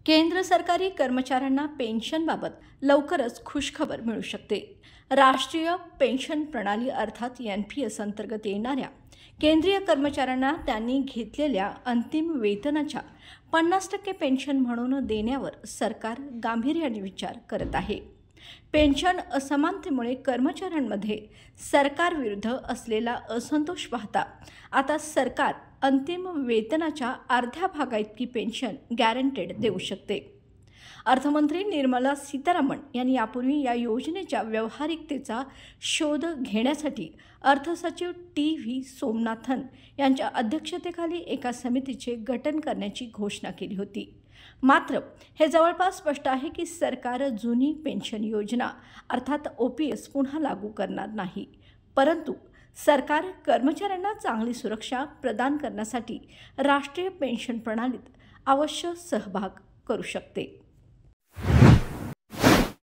केंद्र सरकारी कर्मचाऱ्यांना पेन्शनबाबत लवकरच खुशखबर मिळू शकते। राष्ट्रीय पेन्शन प्रणाली अर्थात NPS अंतर्गत येणाऱ्या केंद्रीय कर्मचाऱ्यांना त्यांनी घेतलेल्या अंतिम वेतनाच्या 50% पेन्शन म्हणून देण्यावर सरकार गांभीर्याने विचार करत आहे। पेन्शन असमानतेमुळे कर्मचाऱ्यांमध्ये सरकारविरुद्ध असलेला असंतोष पाहता आता सरकार अंतिम वेतनाच्या अर्ध्या भागाइतकी पेन्शन गॅरंटेड देऊ शकते। अर्थमंत्री निर्मला सीतारामन यांनी यापूर्वी या योजनेच्या व्यावहारिकतेचा शोध घेण्यासाठी अर्थसचिव TV सोमनाथन यांच्या अध्यक्षतेखाली एका समितीचे गठन करण्याची घोषणा केली होती। मात्र हे जवळपास स्पष्ट आहे की सरकार जुनी पेन्शन योजना अर्थात OPS पुन्हा लागू करणार नाही, परंतु सरकार कर्मचाऱ्यांना चांगली सुरक्षा प्रदान करण्यासाठी राष्ट्रीय पेन्शन प्रणालीत अवश्य सहभाग करू शकते।